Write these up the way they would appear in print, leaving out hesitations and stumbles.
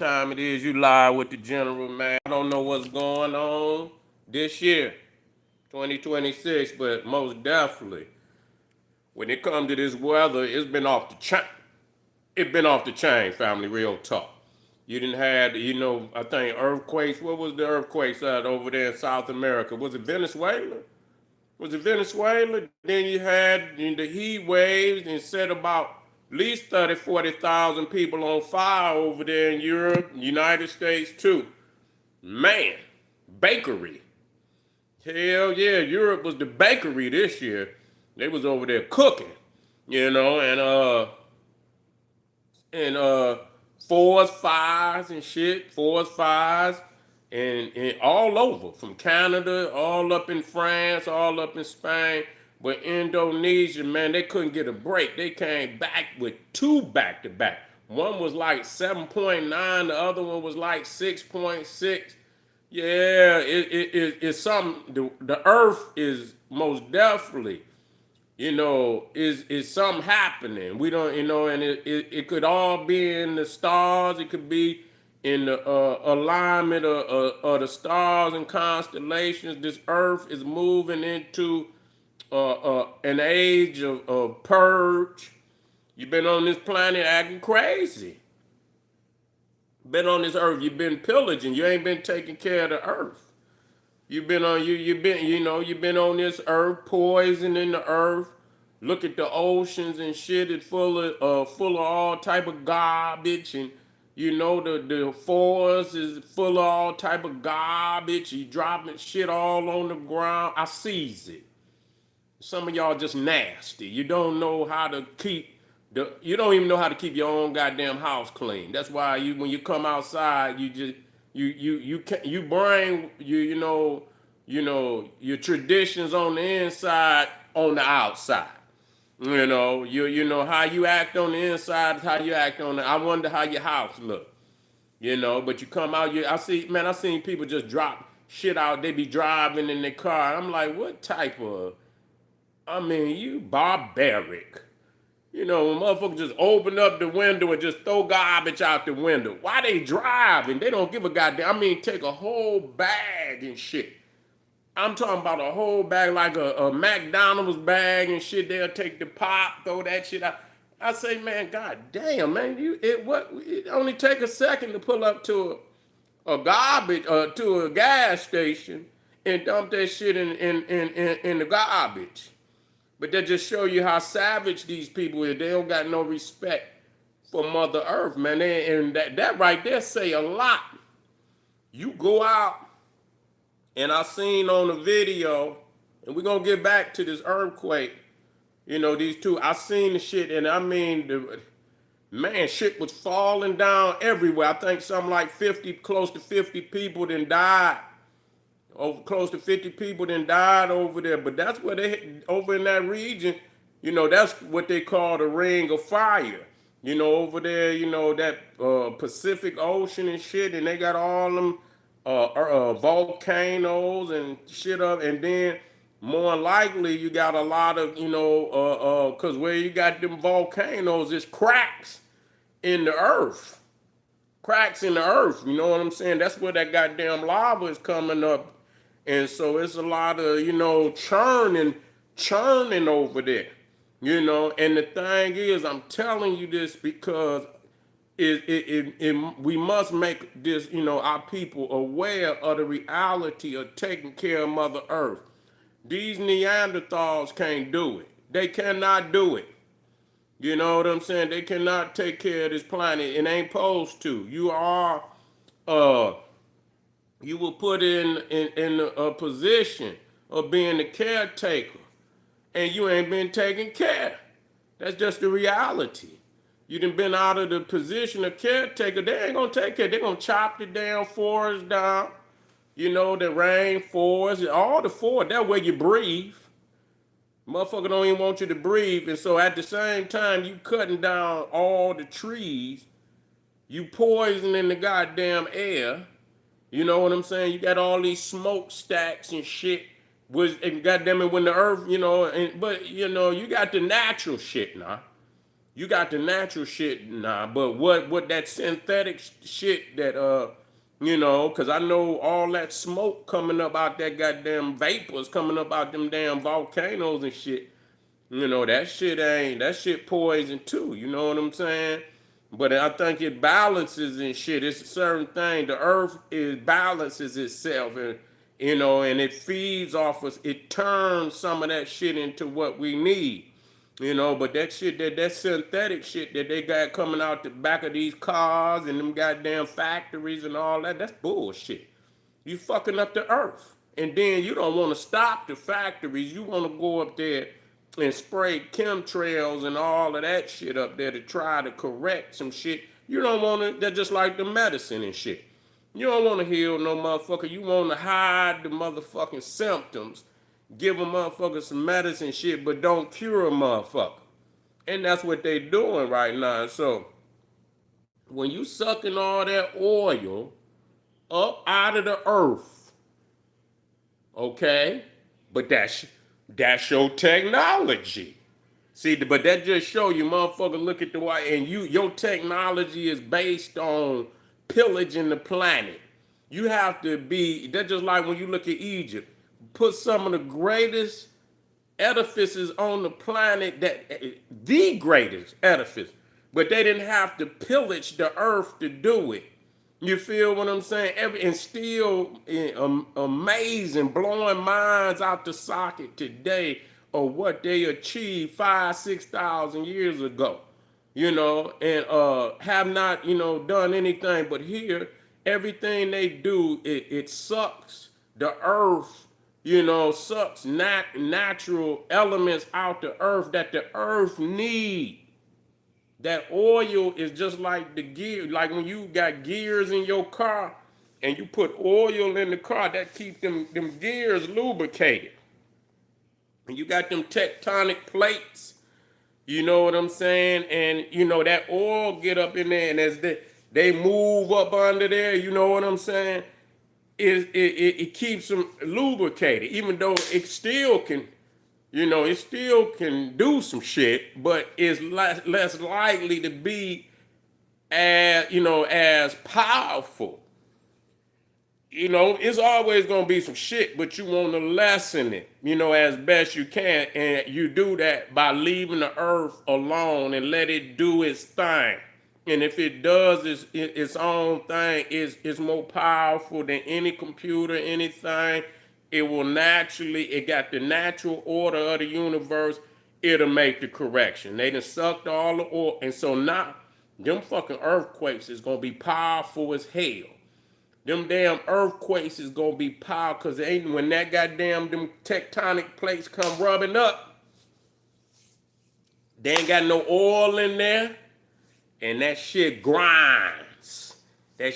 Time it is, you live with the general, man. I don't know what's going on this year, 2026, but most definitely when it comes to this weather, it's been off the chain. It's been off the chain, family, real talk. You didn't have, I think earthquakes. What was the earthquakes out over there in South America? Was it Venezuela? Was it Venezuela? Then you had the heat waves and set about at least 30, 40,000 people on fire over there in Europe, United States too. Man, bakery. Hell yeah, Europe was the bakery this year. They was over there cooking, and forest fires and shit, forest fires, and all over from Canada, all up in France, all up in Spain. But Indonesia, man, they couldn't get a break. They came back with two back to back. One was like 7.9, the other one was like 6.6. Yeah, it's something. The earth is most definitely, is something happening. We don't, and it could all be in the stars. It could be in the alignment of the stars and constellations. This earth is moving into an age of purge. You've been on this planet acting crazy. Been on this earth. You've been pillaging. You ain't been taking care of the earth. You've been on you've been on this earth, poisoning the earth. Look at the oceans and shit. It's full of all type of garbage, and the forest is full of all type of garbage. You dropping shit all on the ground. I sees it. Some of y'all just nasty. You don't know how to keep you don't even know how to keep your own goddamn house clean. That's why when you come outside, you just you can you bring your traditions on the inside on the outside. You know how you act on the inside is how you act on the. I wonder how your house look. But you come out, I seen people just drop shit out. They be driving in their car. I'm like, what type of, you barbaric. When motherfuckers just open up the window and just throw garbage out the window. Why they driving? They don't give a goddamn. Take a whole bag and shit. I'm talking about a whole bag, like a McDonald's bag and shit. They'll take the pop, throw that shit out. I say, man, god damn, man, it only take a second to pull up to a garbage to a gas station and dump that shit in the garbage. But that just show you how savage these people is. They don't got no respect for Mother Earth, man. And that right there say a lot. You go out, and I seen on the video, and we're gonna get back to this earthquake. These two, I seen the shit, and man, shit was falling down everywhere. I think something like close to 50 people then died. Over close to 50 people then died over there. But that's where over in that region, that's what they call the ring of fire. Over there, that Pacific Ocean and shit, and they got all them volcanoes and shit up, and then more likely you got a lot of, cause where you got them volcanoes, is cracks in the earth. Cracks in the earth, you know what I'm saying? That's where that goddamn lava is coming up. And so it's a lot of, churning over there. And the thing is, I'm telling you this because we must make this, our people aware of the reality of taking care of Mother Earth. These Neanderthals can't do it. They cannot do it. You know what I'm saying? They cannot take care of this planet. It ain't supposed to. You were put in a position of being the caretaker, and you ain't been taken care. That's just the reality. You done been out of the position of caretaker. They ain't gonna take care. They gonna chop the damn forest down. The rainforest, all the forest. That way you breathe. Motherfucker don't even want you to breathe, and so at the same time you cutting down all the trees, you poisoning the goddamn air. You know what I'm saying? You got all these smokestacks and shit. And goddamn it, when the earth, but you got the natural shit now. You got the natural shit now, but what that synthetic shit that cause I know all that smoke coming up out that goddamn vapors coming up out them damn volcanoes and shit. That shit poison too. You know what I'm saying? But I think it balances and shit. It's a certain thing. The earth balances itself, and it feeds off us. It turns some of that shit into what we need. But that shit, that synthetic shit that they got coming out the back of these cars and them goddamn factories and all that, that's bullshit. You fucking up the earth. And then you don't want to stop the factories. You want to go up there and spray chemtrails and all of that shit up there to try to correct some shit. You don't want to, they're just like the medicine and shit. You don't want to heal no motherfucker. You want to hide the motherfucking symptoms. Give a motherfucker some medicine shit, but don't cure a motherfucker. And that's what they doing right now. So when you sucking all that oil up out of the earth, okay? But that's your technology. See, but that just show you, motherfucker, look at the white, and your technology is based on pillaging the planet. You have to be, that's just like when you look at Egypt. Put some of the greatest edifices on the planet, the greatest edifice, but they didn't have to pillage the earth to do it. You feel what I'm saying? And still amazing, blowing minds out the socket today of what they achieved 5,000-6,000 years ago. And have not, done anything. But here, everything they do, it sucks the earth, sucks natural elements out the earth that the earth needs. That oil is just like the gear, like when you got gears in your car and you put oil in the car, that keeps them gears lubricated. And you got them tectonic plates, you know what I'm saying? And that oil get up in there, and as they move up under there, you know what I'm saying? It keeps them lubricated, even though it still can. It still can do some shit, but it's less likely to be as powerful. It's always gonna be some shit, but you want to lessen it, as best you can, and you do that by leaving the earth alone and let it do its thing. And if it does its own thing, it's more powerful than any computer, anything. It got the natural order of the universe. It'll make the correction. They done sucked all the oil. And so now, them fucking earthquakes is going to be powerful as hell. Them damn earthquakes is going to be powerful because when that goddamn, them tectonic plates come rubbing up, they ain't got no oil in there. And that shit grinds. And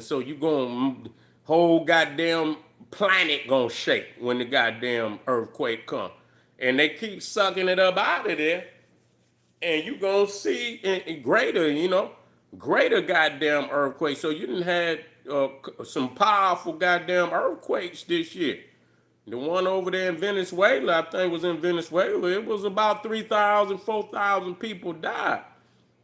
so you going to whole goddamn planet gonna shake when the goddamn earthquake come. And they keep sucking it up out of there. And you gonna see greater goddamn earthquakes. So you done had some powerful goddamn earthquakes this year. The one over there in Venezuela, I think was in Venezuela, it was about 3,000, 4,000 people died.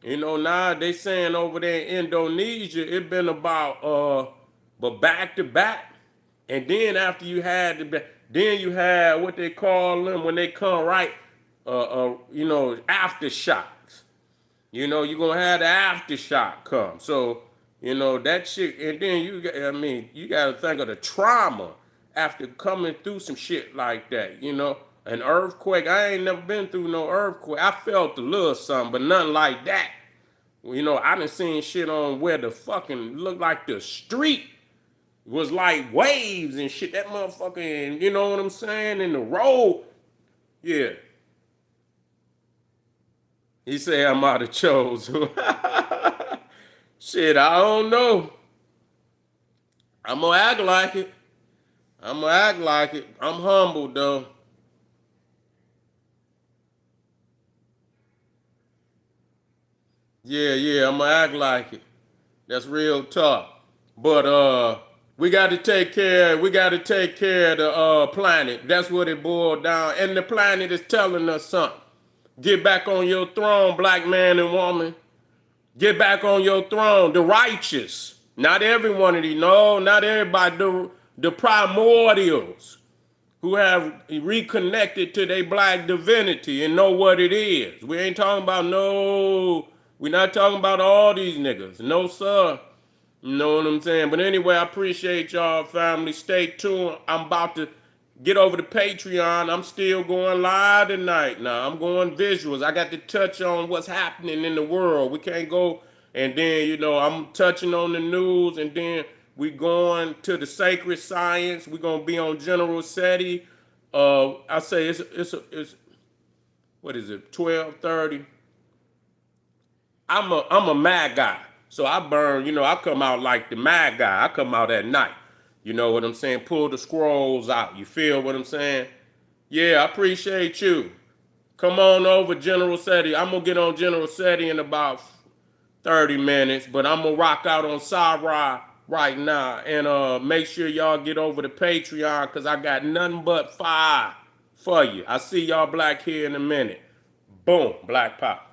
Now they saying over there in Indonesia, it been about, but back to back. And then after you had what they call them when they come right, aftershocks. You're gonna have the aftershock come. So, that shit, and then you gotta think of the trauma after coming through some shit like that, An earthquake, I ain't never been through no earthquake. I felt a little something, but nothing like that. I done seen shit on where the fucking looked like the street was like waves and shit. That motherfucker, you know what I'm saying? In the road. Yeah. He said I might have chose. Shit, I don't know. I'm gonna act like it. I'm humble though. Yeah, I'm gonna act like it. That's real talk. But we got to take care. We got to take care of the planet. That's what it boiled down. And the planet is telling us something. Get back on your throne, black man and woman. Get back on your throne. The righteous. Not every one of these. No, not everybody. The primordials who have reconnected to their black divinity and know what it is. We ain't talking about no. We're not talking about all these niggas. No, sir. You know what I'm saying? But anyway, I appreciate y'all, family. Stay tuned. I'm about to get over to Patreon. I'm still going live tonight now. I'm going visuals. I got to touch on what's happening in the world. We can't go and then, you know, I'm touching on the news and then we going to the sacred science. We're going to be on generalseti. I say it's what is it, 12:30? I'm a mad guy. So I burn, you know, I come out like the mad guy. I come out at night. You know what I'm saying? Pull the scrolls out. You feel what I'm saying? Yeah, I appreciate you. Come on over, generalseti. I'm going to get on generalseti in about 30 minutes, but I'm going to rock out on Sarah right now. And make sure y'all get over to Patreon because I got nothing but fire for you. I see y'all black here in a minute. Boom, black pop.